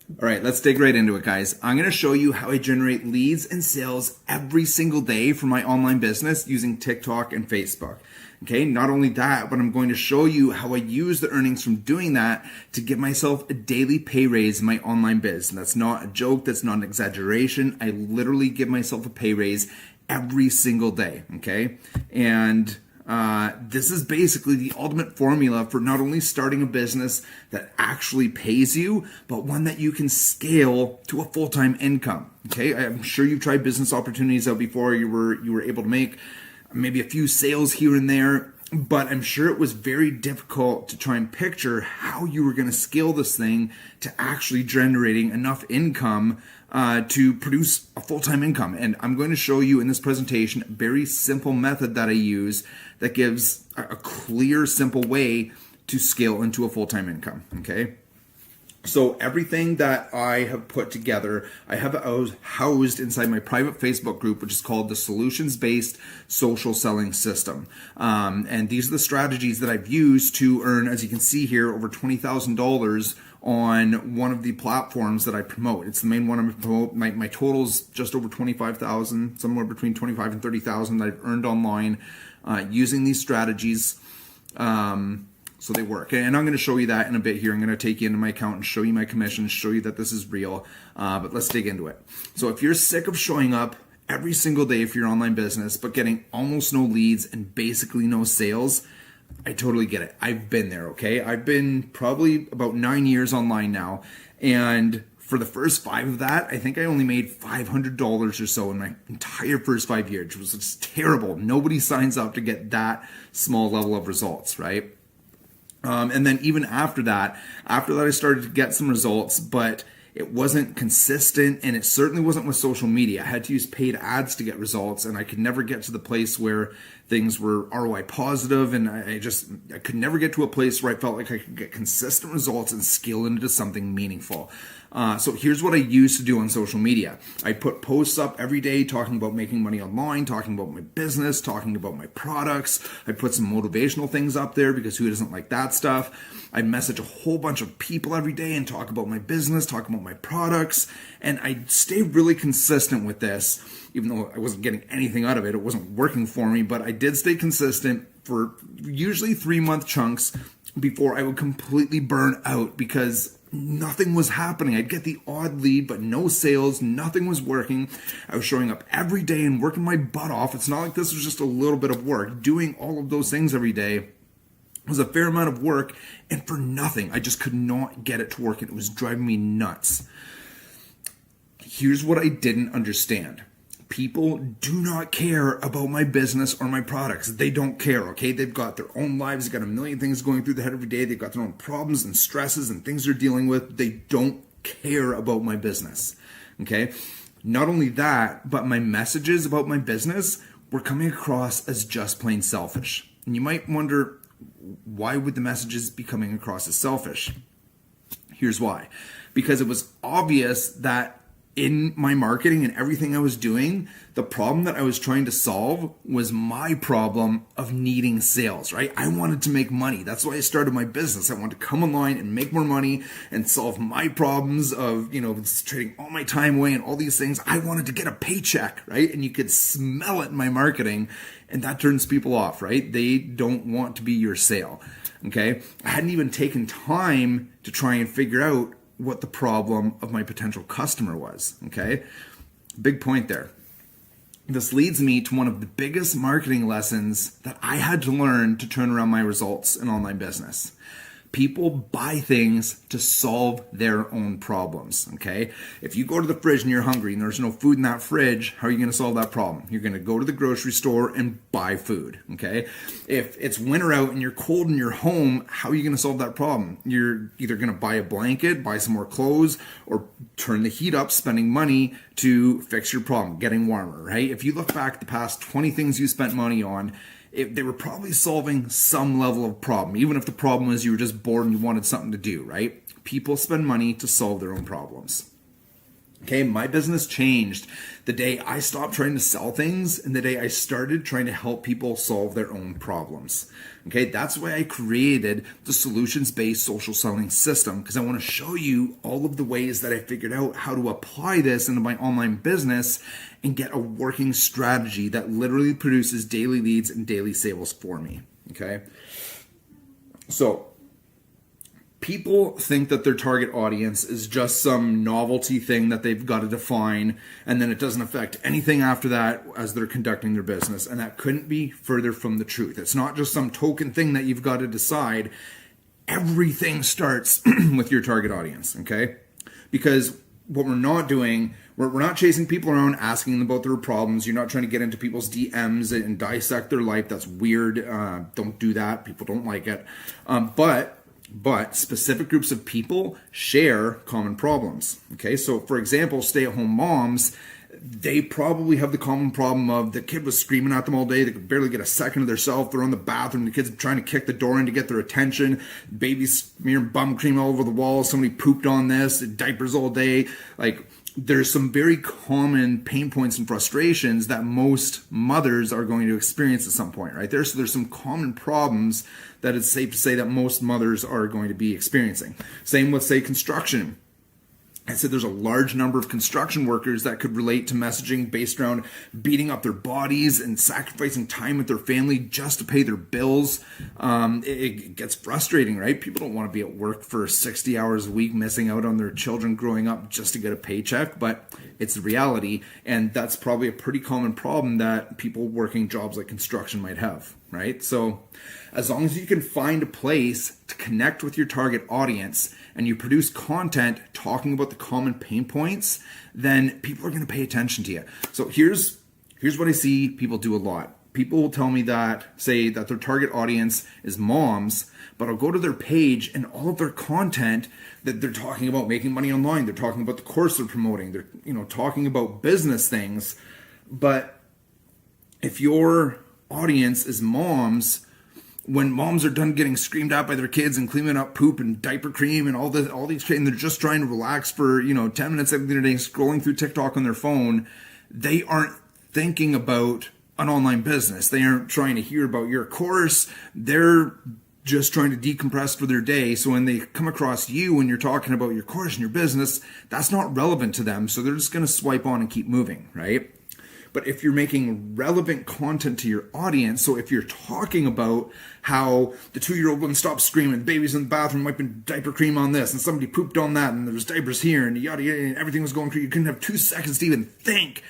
All right, let's dig right into it, guys. I'm going to show you how I generate leads and sales every single day for my online business using TikTok and Facebook. Okay, not only that, but I'm going to show you how I use the earnings from doing that to give myself a daily pay raise in my online biz. And that's not a joke, that's not an exaggeration. I literally give myself a pay raise every single day, okay? And this is basically the ultimate formula for not only starting a business that actually pays you, but one that you can scale to a full-time income. Okay, I'm sure you've tried business opportunities out before. You were able to make maybe a few sales here and there, but I'm sure it was very difficult to try and picture how you were going to scale this thing to actually generating enough income to produce a full-time income. And I'm going to show you in this presentation a very simple method that I use that gives a clear, simple way to scale into a full-time income, okay? So everything that I have put together, I have housed inside my private Facebook group, which is called the Solutions-Based Social Selling System. And these are the strategies that I've used to earn, as you can see here, over $20,000 on one of the platforms that I promote. It's the main one I promote. My total's just over 25,000, somewhere between 25 and 30,000 that I've earned online using these strategies. So they work. And I'm going to show you that in a bit here. I'm going to take you into my account and show you my commission, show you that this is real. But let's dig into it. So if you're sick of showing up every single day for your online business, but getting almost no leads and basically no sales, I totally get it. I've been there, okay? I've been probably about 9 years online now. And for the first 5 of that, I think I only made $500 or so in my entire first 5 years, which was just terrible. Nobody signs up to get that small level of results, right? And then even after that, I started to get some results, but it wasn't consistent, and it certainly wasn't with social media. I had to use paid ads to get results, and I could never get to the place where things were ROI positive, and I could never get to a place where I felt like I could get consistent results and scale into something meaningful. So here's what I used to do on social media. I put posts up every day talking about making money online, talking about my business, talking about my products. I put some motivational things up there because who doesn't like that stuff? I message a whole bunch of people every day and talk about my business, talk about my products. And I stay really consistent with this, even though I wasn't getting anything out of it. It wasn't working for me, but I did stay consistent for usually 3-month chunks before I would completely burn out because nothing was happening. I'd get the odd lead, but no sales. Nothing was working. I was showing up every day and working my butt off. It's not like this was just a little bit of work. Doing all of those things every day was a fair amount of work, and for nothing. I just could not get it to work, and it was driving me nuts. Here's what I didn't understand. People do not care about my business or my products. They don't care, okay? They've got their own lives. They've got a million things going through their head every day. They've got their own problems and stresses and things they're dealing with. They don't care about my business, okay? Not only that, but my messages about my business were coming across as just plain selfish. And you might wonder, why would the messages be coming across as selfish? Here's why. Because it was obvious that in my marketing and everything I was doing, the problem that I was trying to solve was my problem of needing sales, right? I wanted to make money. That's why I started my business. I wanted to come online and make more money and solve my problems of, trading all my time away and all these things. I wanted to get a paycheck, right? And you could smell it in my marketing, and that turns people off, right? They don't want to be your sale, okay? I hadn't even taken time to try and figure out what the problem of my potential customer was, okay? Big point there. This leads me to one of the biggest marketing lessons that I had to learn to turn around my results in online business. People buy things to solve their own problems, okay? If you go to the fridge and you're hungry and there's no food in that fridge, how are you going to solve that problem? You're going to go to the grocery store and buy food, okay? If it's winter out and you're cold in your home, how are you going to solve that problem? You're either going to buy a blanket, buy some more clothes, or turn the heat up, spending money to fix your problem, getting warmer, right? If you look back the past 20 things you spent money on, they were probably solving some level of problem, even if the problem was you were just bored and you wanted something to do, right? People spend money to solve their own problems. Okay, my business changed the day I stopped trying to sell things and the day I started trying to help people solve their own problems. Okay, that's why I created the solutions-based social selling system, because I want to show you all of the ways that I figured out how to apply this into my online business and get a working strategy that literally produces daily leads and daily sales for me. Okay, so people think that their target audience is just some novelty thing that they've got to define, and then it doesn't affect anything after that as they're conducting their business. And that couldn't be further from the truth. It's not just some token thing that you've got to decide. Everything starts with your target audience, okay? Because what we're not doing, we're not chasing people around asking them about their problems. You're not trying to get into people's DMs and dissect their life. That's weird. Don't do that. People don't like it. But specific groups of people share common problems. Okay, so for example, stay-at-home moms, they probably have the common problem of the kid was screaming at them all day. They could barely get a second of themselves. They're on the bathroom. The kid's trying to kick the door in to get their attention. Baby's smearing bum cream all over the walls. Somebody pooped on this. Diapers all day. Like, there's some very common pain points and frustrations that most mothers are going to experience at some point, right? So there's some common problems that it's safe to say that most mothers are going to be experiencing. Same with, say, construction. I said there's a large number of construction workers that could relate to messaging based around beating up their bodies and sacrificing time with their family just to pay their bills. It gets frustrating, right? People don't want to be at work for 60 hours a week, missing out on their children growing up just to get a paycheck, but it's the reality. And that's probably a pretty common problem that people working jobs like construction might have, right? So as long as you can find a place to connect with your target audience and you produce content talking about the common pain points, then people are going to pay attention to you. So here's what I see people do a lot. People will tell me that, say that their target audience is moms, but I'll go to their page and all of their content that they're talking about making money online, they're talking about the course they're promoting, they're talking about business things. But if your audience is moms, when moms are done getting screamed at by their kids and cleaning up poop and diaper cream and all these, and they're just trying to relax for 10 minutes every day, scrolling through TikTok on their phone, they aren't thinking about an online business. They aren't trying to hear about your course. They're just trying to decompress for their day. So when they come across you when you're talking about your course and your business, that's not relevant to them. So they're just going to swipe on and keep moving, right? But if you're making relevant content to your audience, so if you're talking about how the 2-year-old wouldn't stop screaming, baby's in the bathroom wiping diaper cream on this, and somebody pooped on that, and there's diapers here, and yada yada, and everything was going crazy, you couldn't have 2 seconds to even think.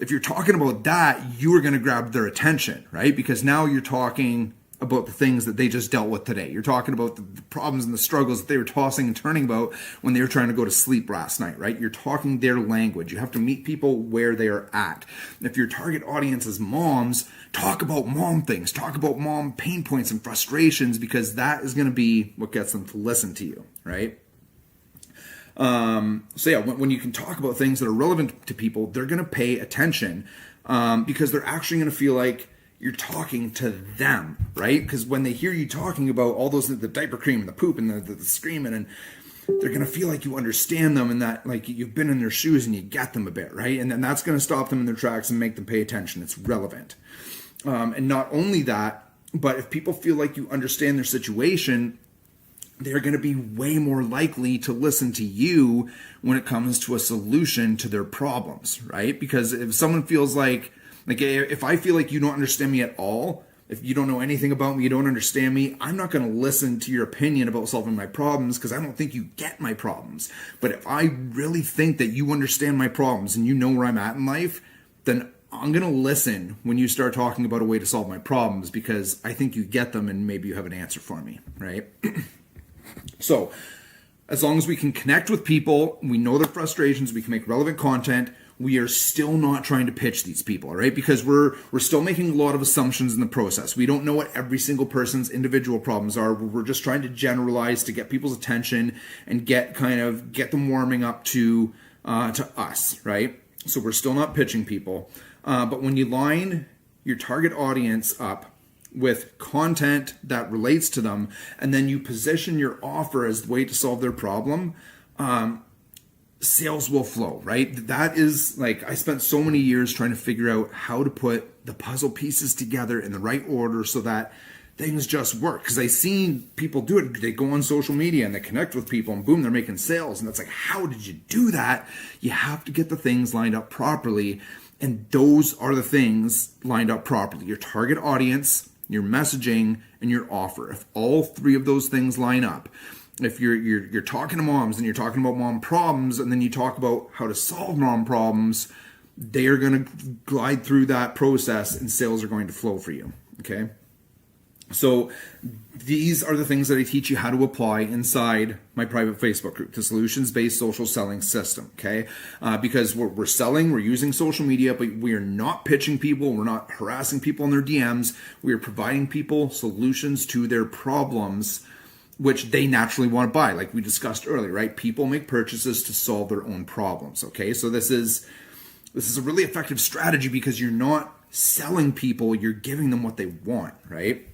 If you're talking about that, you are going to grab their attention, right? Because now you're talking about the things that they just dealt with today. You're talking about the problems and the struggles that they were tossing and turning about when they were trying to go to sleep last night, right? You're talking their language. You have to meet people where they are at. And if your target audience is moms, talk about mom things, talk about mom pain points and frustrations, because that is going to be what gets them to listen to you, right? When you can talk about things that are relevant to people, they're going to pay attention because they're actually going to feel like you're talking to them, right? Because when they hear you talking about all those, the diaper cream and the poop and the screaming, and they're going to feel like you understand them and that like you've been in their shoes and you get them a bit, right? And then that's going to stop them in their tracks and make them pay attention. It's relevant. And not only that, but if people feel like you understand their situation, they're going to be way more likely to listen to you when it comes to a solution to their problems, right? Because if someone feels like if I feel like you don't understand me at all, if you don't know anything about me, you don't understand me, I'm not going to listen to your opinion about solving my problems because I don't think you get my problems. But if I really think that you understand my problems and you know where I'm at in life, then I'm going to listen when you start talking about a way to solve my problems because I think you get them and maybe you have an answer for me, right? So as long as we can connect with people, we know their frustrations, we can make relevant content, we are still not trying to pitch these people, all right? Because we're still making a lot of assumptions in the process. We don't know what every single person's individual problems are. We're just trying to generalize to get people's attention and get them warming up to us, right? So we're still not pitching people. But when you line your target audience up with content that relates to them, and then you position your offer as the way to solve their problem, sales will flow, right? That is like, I spent so many years trying to figure out how to put the puzzle pieces together in the right order so that things just work. Because I seen people do it. They go on social media and they connect with people and boom, they're making sales. And it's like, how did you do that? You have to get the things lined up properly. And those are the things lined up properly. Your target audience, your messaging, and your offer. If all three of those things line up, if you're talking to moms and you're talking about mom problems, and then you talk about how to solve mom problems, they are going to glide through that process and sales are going to flow for you. Okay. So these are the things that I teach you how to apply inside my private Facebook group, the solutions-based social selling system, okay? Because we're selling, we're using social media, but we are not pitching people, we're not harassing people in their DMs. We are providing people solutions to their problems, which they naturally want to buy, like we discussed earlier, right? People make purchases to solve their own problems, okay? So this is a really effective strategy because you're not selling people, you're giving them what they want, right?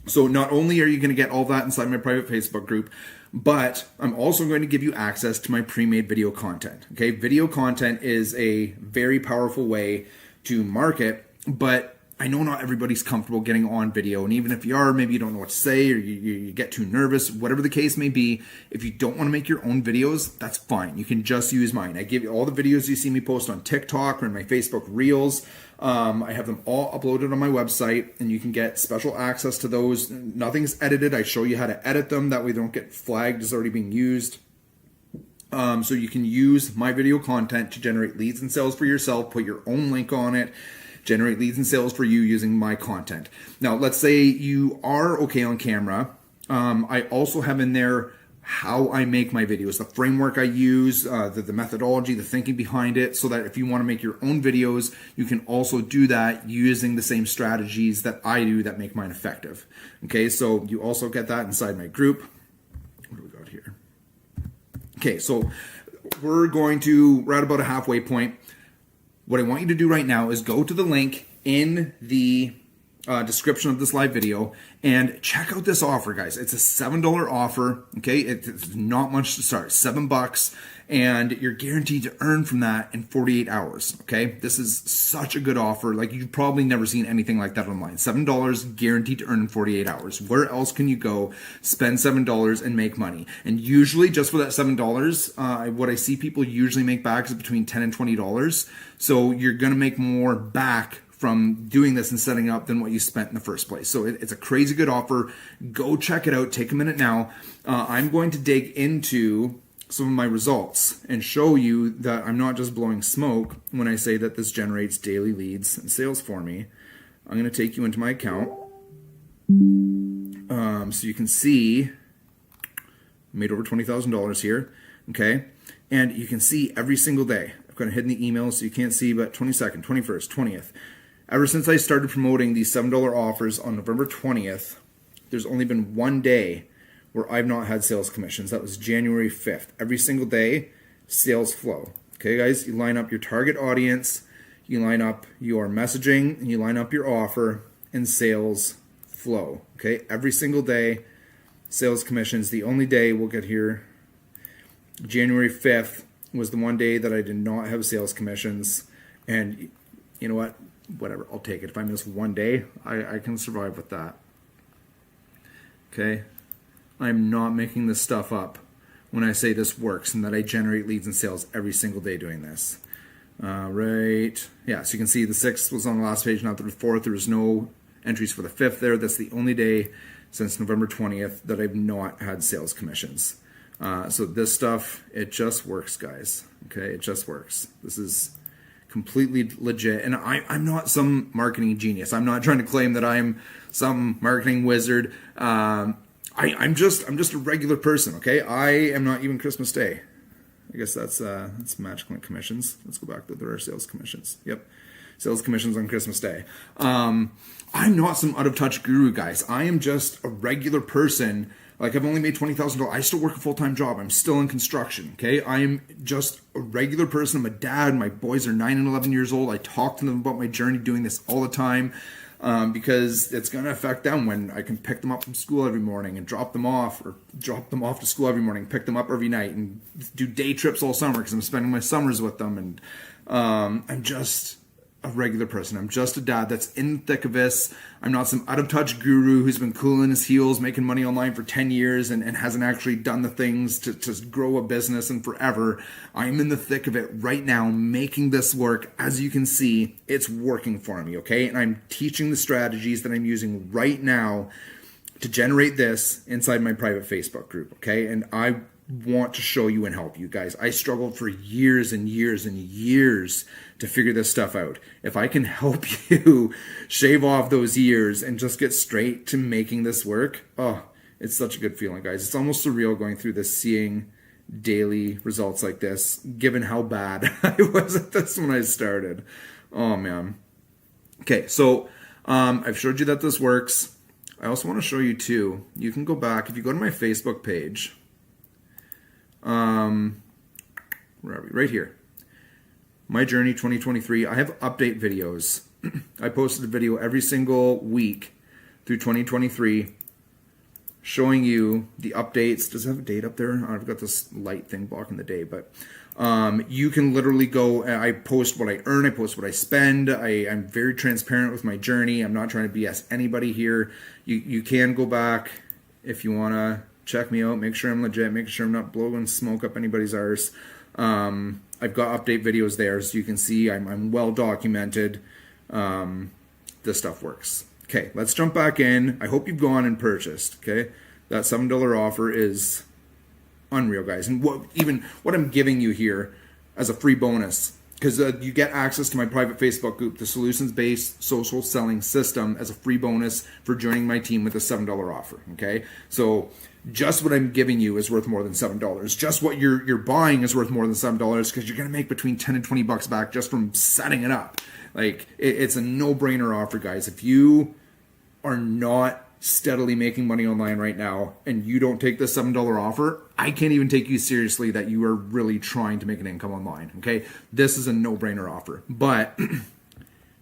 So not only are you going to get all that inside my private Facebook group, but I'm also going to give you access to my pre-made video content. Okay, video content is a very powerful way to market, but I know not everybody's comfortable getting on video. And even if you are, maybe you don't know what to say or you get too nervous, whatever the case may be. If you don't want to make your own videos, that's fine. You can just use mine. I give you all the videos you see me post on TikTok or in my Facebook Reels. I have them all uploaded on my website and you can get special access to those. Nothing's edited. I show you how to edit them. That way they don't get flagged as already being used. So you can use my video content to generate leads and sales for yourself, put your own link on it, generate leads and sales for you using my content. Now, let's say you are okay on camera. I also have in there how I make my videos, the framework I use, the methodology, the thinking behind it, so that if you want to make your own videos, you can also do that using the same strategies that I do that make mine effective. Okay, so you also get that inside my group. What do we got here? Okay, so we're at about a halfway point. What I want you to do right now is go to the link in the description of this live video and check out this offer, guys. It's a $7 offer. Okay, it's not much to start, $7, and you're guaranteed to earn from that in 48 hours. Okay, this is such a good offer. Like, you've probably never seen anything like that online. $7 guaranteed to earn in 48 hours. Where else can you go spend $7 and make money? And usually, just for that $7, what I see people usually make back is between $10 and $20. So you're gonna make more back from doing this and setting up than what you spent in the first place. So it's a crazy good offer. Go check it out. Take a minute now. I'm going to dig into some of my results and show you that I'm not just blowing smoke when I say that this generates daily leads and sales for me. I'm going to take you into my account. So you can see I made over $20,000 here. Okay. And you can see every single day. I've got it hidden in the email so you can't see, but 22nd, 21st, 20th. Ever since I started promoting these $7 offers on November 20th, there's only been one day where I've not had sales commissions. That was January 5th. Every single day, sales flow. Okay, guys, you line up your target audience, you line up your messaging, and you line up your offer, and sales flow. Okay, every single day, sales commissions. The only day we'll get here, January 5th, was the one day that I did not have sales commissions. And you know what? Whatever, I'll take it. If I miss one day, I can survive with that. Okay? I'm not making this stuff up when I say this works and that I generate leads and sales every single day doing this. Right. Yeah, so you can see the 6th was on the last page, not the 4th. There was no entries for the 5th there. That's the only day since November 20th that I've not had sales commissions. So this stuff, it just works, guys. Okay, it just works. This is completely legit. And I'm not some marketing genius. I'm not trying to claim that I'm some marketing wizard. I'm just a regular person, okay? I am not even Christmas Day. I guess that's Magic Link commissions. Let's go back to there are sales commissions. Yep. Sales commissions on Christmas Day. I'm not some out of touch guru, guys. I am just a regular person. Like, I've only made $20,000. I still work a full-time job. I'm still in construction, okay? I'm just a regular person. I'm a dad. My boys are 9 and 11 years old. I talk to them about my journey doing this all the time. because it's going to affect them when I can pick them up from school every morning and drop them off, or drop them off to school every morning, pick them up every night, and do day trips all summer because I'm spending my summers with them. And I'm just a regular person. I'm just a dad that's in the thick of this. I'm not some out of touch guru who's been cooling his heels, making money online for 10 years and hasn't actually done the things to grow a business and forever. I'm in the thick of it right now, making this work. As you can see, it's working for me, okay? And I'm teaching the strategies that I'm using right now to generate this inside my private Facebook group, okay? And I want to show you and help you guys. I struggled for years and years and years to figure this stuff out. If I can help you shave off those years and just get straight to making this work, oh, it's such a good feeling, guys. It's almost surreal going through this, seeing daily results like this, given how bad I was at this when I started. Oh, man. Okay, so I've showed you that this works. I also want to show you too, you can go back, if you go to my Facebook page, where are we? Right here. My Journey 2023. I have update videos. I posted a video every single week through 2023 showing you the updates. Does it have a date up there? I've got this light thing blocking the day, but you can literally go, I post what I earn, I post what I spend. I'm very transparent with my journey. I'm not trying to BS anybody here. You can go back if you want to check me out, make sure I'm legit, make sure I'm not blowing smoke up anybody's arse. I've got update videos there, so you can see I'm well documented. This stuff works. Okay, let's jump back in. I hope you've gone and purchased, okay? That $7 offer is unreal, guys. And what I'm giving you here as a free bonus, because you get access to my private Facebook group, the Solutions-Based Social Selling System, as a free bonus for joining my team with a $7 offer, okay? So just what I'm giving you is worth more than $7. Just what you're buying is worth more than $7 because you're going to make between 10 and 20 bucks back just from setting it up. Like, it's a no-brainer offer, guys. If you are not steadily making money online right now and you don't take this $7 offer, I can't even take you seriously that you are really trying to make an income online, okay? This is a no-brainer offer. But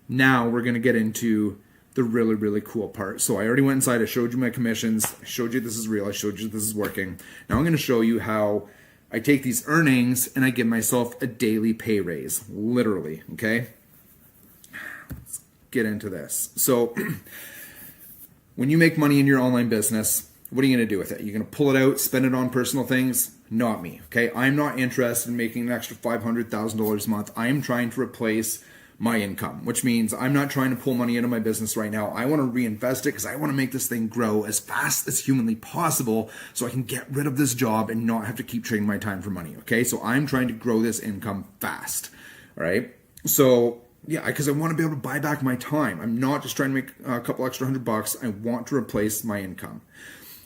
now we're going to get into the really, really cool part. So I already went inside, I showed you my commissions, I showed you this is real, I showed you this is working. Now I'm going to show you how I take these earnings and I give myself a daily pay raise, literally, okay? Let's get into this. So when you make money in your online business, what are you going to do with it? You're going to pull it out, spend it on personal things? Not me, okay? I'm not interested in making an extra $500,000 a month. I am trying to replace my income, which means I'm not trying to pull money into my business right now. I want to reinvest it because I want to make this thing grow as fast as humanly possible so I can get rid of this job and not have to keep trading my time for money, okay? So I'm trying to grow this income fast, all right? So yeah, because I want to be able to buy back my time. I'm not just trying to make a couple extra $100. I want to replace my income.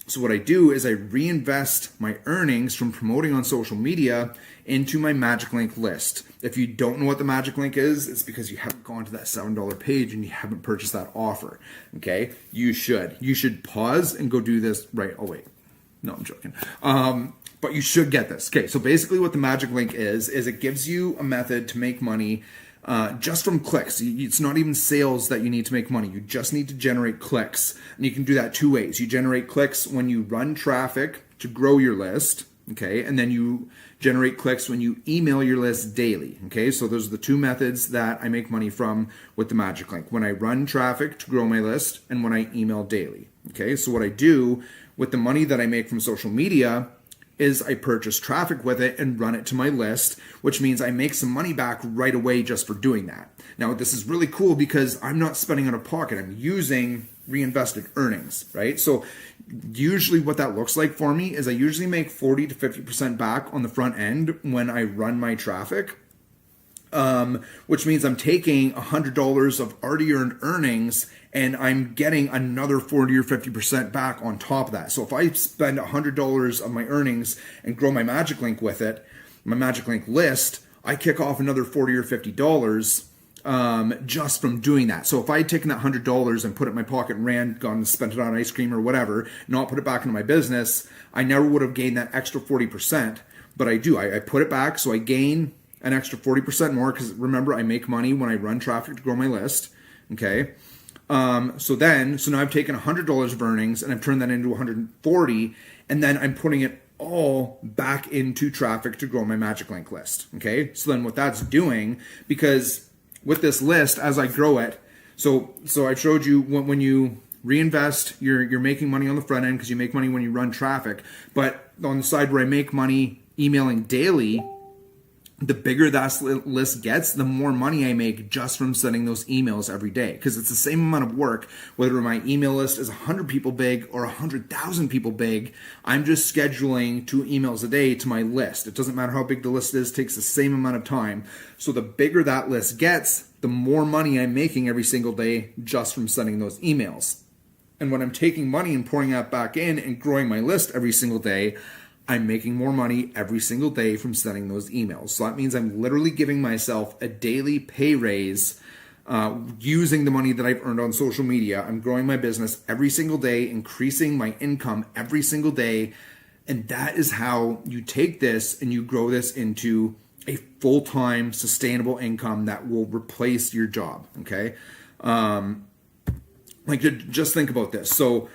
So what I do is I reinvest my earnings from promoting on social media into my Magic Link list. If you don't know what the Magic Link is, it's because you haven't gone to that $7 page and you haven't purchased that offer, okay? You should. You should pause and go do this right. Oh, wait. No, I'm joking. But you should get this. Okay, so basically what the Magic Link is it gives you a method to make money just from clicks. It's not even sales that you need to make money. You just need to generate clicks. And you can do that two ways. You generate clicks when you run traffic to grow your list, okay? And then you generate clicks when you email your list daily, okay? So those are the two methods that I make money from with the Magic Link. When I run traffic to grow my list and when I email daily, okay? So what I do with the money that I make from social media is I purchase traffic with it and run it to my list, which means I make some money back right away just for doing that. Now, this is really cool because I'm not spending out of pocket. I'm using reinvested earnings, right? So usually what that looks like for me is I usually make 40 to 50% back on the front end when I run my traffic, which means I'm taking $100 of already earned earnings and I'm getting another 40 or 50% back on top of that. So if I spend $100 of my earnings and grow my Magic Link with it, my Magic Link list, I kick off another $40 or $50 just from doing that. So if I had taken that $100 and put it in my pocket and gone and spent it on ice cream or whatever, not put it back into my business, I never would have gained that extra 40%. But I do. I put it back, so I gain an extra 40% more because remember, I make money when I run traffic to grow my list. Okay. So now I've taken $100 of earnings and I've turned that into 140, and then I'm putting it all back into traffic to grow my Magic Link list. Okay. So then what that's doing, because with this list, as I grow it, so I showed you when you reinvest, you're making money on the front end because you make money when you run traffic. But on the side where I make money emailing daily, the bigger that list gets, the more money I make just from sending those emails every day. Because it's the same amount of work, whether my email list is 100 people big or 100,000 people big, I'm just scheduling 2 emails a day to my list. It doesn't matter how big the list is, it takes the same amount of time. So the bigger that list gets, the more money I'm making every single day just from sending those emails. And when I'm taking money and pouring that back in and growing my list every single day, I'm making more money every single day from sending those emails. So that means I'm literally giving myself a daily pay raise using the money that I've earned on social media. I'm growing my business every single day, increasing my income every single day. And that is how you take this and you grow this into a full-time sustainable income that will replace your job. Okay. Just think about this. So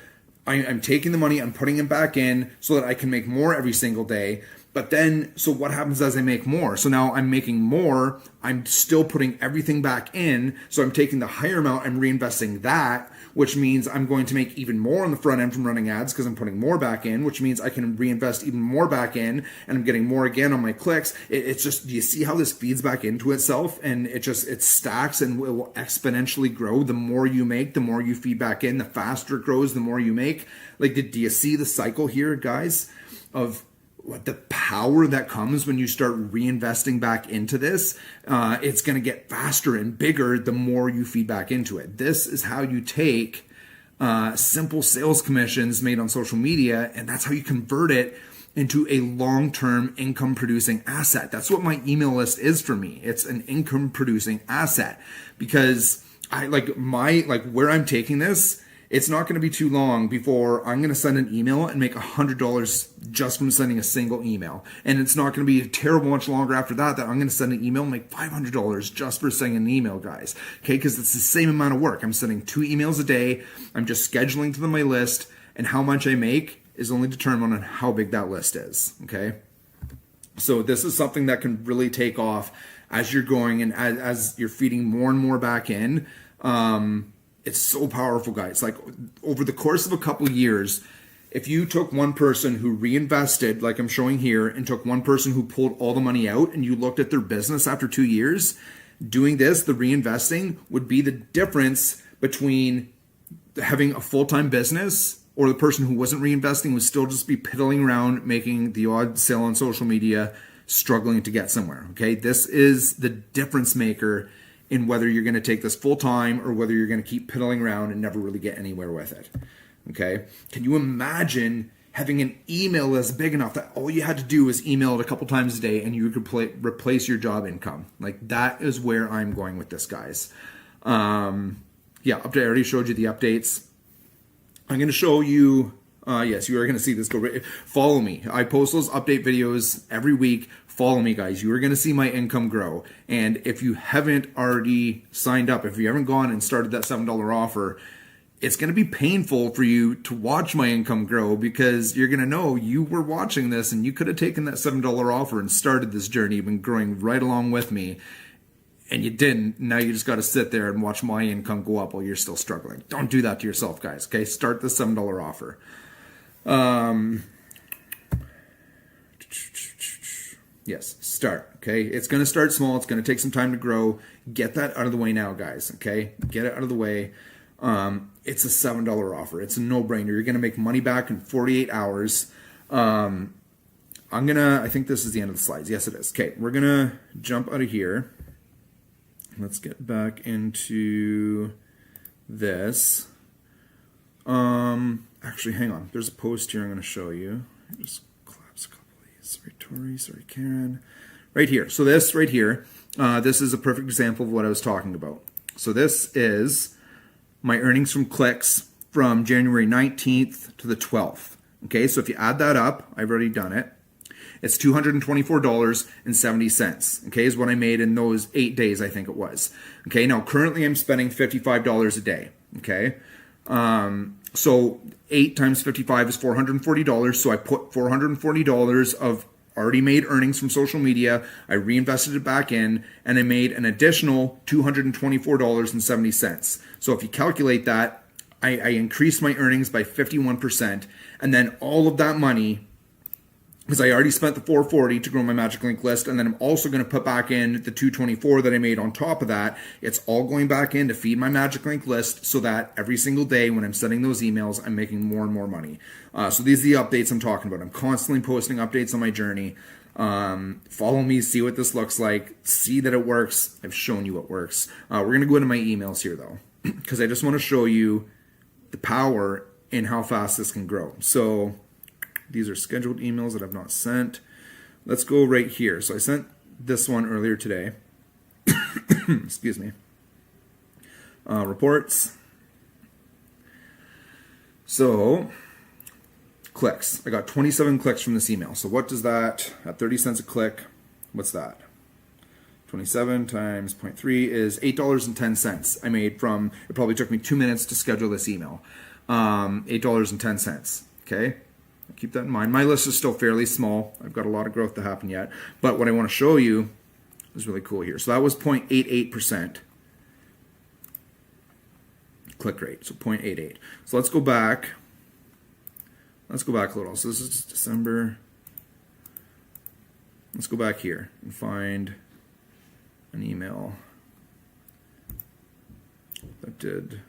I'm taking the money, I'm putting it back in so that I can make more every single day. But then, so what happens as I make more? So now I'm making more, I'm still putting everything back in. So I'm taking the higher amount, I'm reinvesting that, which means I'm going to make even more on the front end from running ads because I'm putting more back in, which means I can reinvest even more back in, and I'm getting more again on my clicks. It's just, do you see how this feeds back into itself? And it stacks and it will exponentially grow. The more you make, the more you feed back in, the faster it grows, the more you make. Like, do you see the cycle here, guys, of what the power that comes when you start reinvesting back into this? It's going to get faster and bigger the more you feed back into it. This is how you take simple sales commissions made on social media, and that's how you convert it into a long-term income producing asset. That's what my email list is for me. It's an income producing asset, because where I'm taking this, it's not going to be too long before I'm going to send an email and make $100 just from sending a single email. And it's not going to be terrible much longer after that I'm going to send an email and make $500 just for sending an email, guys. Okay, because it's the same amount of work. I'm sending 2 emails a day. I'm just scheduling to them my list, and how much I make is only determined on how big that list is. Okay, so this is something that can really take off as you're going and as you're feeding more and more back in. It's so powerful, guys. Like, over the course of a couple of years, if you took one person who reinvested, like I'm showing here, and took one person who pulled all the money out, and you looked at their business after 2 years, doing this, the reinvesting, would be the difference between having a full-time business or the person who wasn't reinvesting would still just be piddling around making the odd sale on social media, struggling to get somewhere. Okay, this is the difference maker in whether you're going to take this full time or whether you're going to keep piddling around and never really get anywhere with it. Okay, can you imagine having an email that's big enough that all you had to do was email it a couple times a day and you could replace your job income? Like, that is where I'm going with this, guys. I already showed you the updates. I'm going to show you. Yes, you are going to see this. Follow me. I post those update videos every week. Follow me, guys. You are going to see my income grow. And if you haven't already signed up, if you haven't gone and started that $7 offer, it's going to be painful for you to watch my income grow, because you're going to know you were watching this and you could have taken that $7 offer and started this journey. You've been growing right along with me, and you didn't. Now you just got to sit there and watch my income go up while you're still struggling. Don't do that to yourself, guys. Okay, start the $7 offer. Yes, start. Okay, it's going to start small. It's going to take some time to grow. Get that out of the way now, guys. Okay, get it out of the way. It's a $7 offer. It's a no-brainer. You're going to make money back in 48 hours. I think this is the end of the slides. Yes, it is. Okay, we're going to jump out of here. Let's get back into this. Actually, hang on. There's a post here I'm going to show you. Just collapse a couple of these. Sorry, Tori. Sorry, Karen. Right here. So this right here, this is a perfect example of what I was talking about. So this is my earnings from clicks from January 19th to the 12th. Okay, so if you add that up, I've already done it. It's $224.70, okay, is what I made in those 8 days, I think it was. Okay, now currently I'm spending $55 a day. Okay. So 8 times 55 is $440. So I put $440 of already made earnings from social media. I reinvested it back in, and I made an additional $224.70. So if you calculate that, I increased my earnings by 51%. And then all of that money, because I already spent the $440 to grow my Magic Link list, and then I'm also going to put back in the $224 that I made on top of that. It's all going back in to feed my Magic Link list so that every single day when I'm sending those emails, I'm making more and more money. So these are the updates I'm talking about. I'm constantly posting updates on my journey. Follow me, see what this looks like, see that it works. I've shown you it works. We're going to go into my emails here though, because I just want to show you the power in how fast this can grow. So these are scheduled emails that I've not sent. Let's go right here. So I sent this one earlier today. Excuse me. Reports. So clicks. I got 27 clicks from this email. So what does that, at 30 cents a click, what's that? 27 times 0.3 is $8.10 I made from, it probably took me 2 minutes to schedule this email. $8.10. Okay. Keep that in mind. My list is still fairly small. I've got a lot of growth to happen yet. But what I want to show you is really cool here. So that was 0.88% click rate. So 0.88. So let's go back. Let's go back a little. So this is December. Let's go back here and find an email that did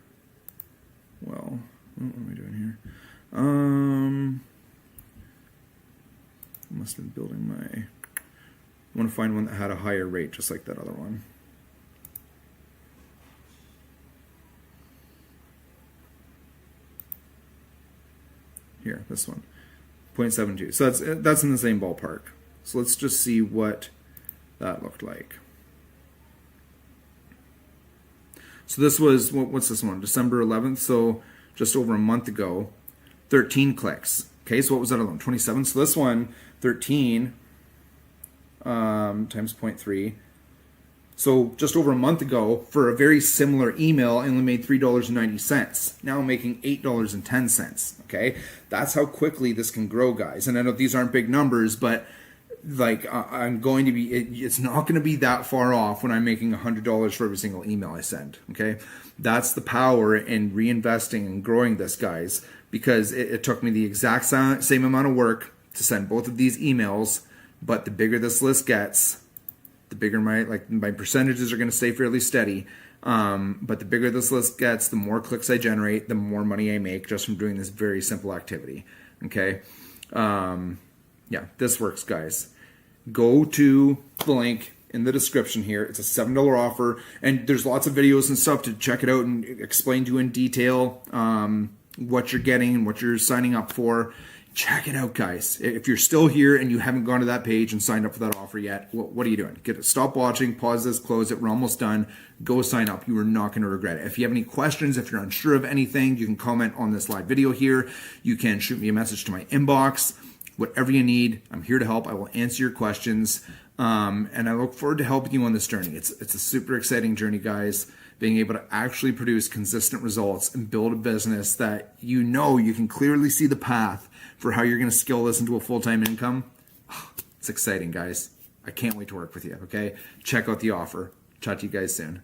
well. What am I doing here? Must have been building my, I want to find one that had a higher rate just like that other one. Here, this one, 0.72. So that's in the same ballpark. So let's just see what that looked like. So this was, what's this one? December 11th, so just over a month ago, 13 clicks. Okay, so what was that alone? 27. So this one, 13 times 0.3. So just over a month ago, for a very similar email, I only made $3.90. Now I'm making $8.10. Okay, that's how quickly this can grow, guys. And I know these aren't big numbers, but like I'm going to be, it's not going to be that far off when I'm making $100 for every single email I send. Okay, that's the power in reinvesting and growing this, guys, because it took me the exact same amount of work to send both of these emails, but the bigger this list gets, the bigger my percentages are going to stay fairly steady. But the bigger this list gets, the more clicks I generate, the more money I make just from doing this very simple activity. Okay. Yeah, this works, guys. Go to the link in the description here. It's a $7 offer, and there's lots of videos and stuff to check it out and explain to you in detail what you're getting and what you're signing up for. Check it out, guys. If you're still here and you haven't gone to that page and signed up for that offer yet, what are you doing? Stop watching, pause this, close it. We're almost done. Go sign up. You are not going to regret it. If you have any questions, if you're unsure of anything, you can comment on this live video here. You can shoot me a message to my inbox. Whatever you need, I'm here to help. I will answer your questions. And I look forward to helping you on this journey. It's a super exciting journey, guys. Being able to actually produce consistent results and build a business that you can clearly see the path for how you're going to scale this into a full-time income. It's exciting, guys. I can't wait to work with you, okay? Check out the offer. Chat to you guys soon.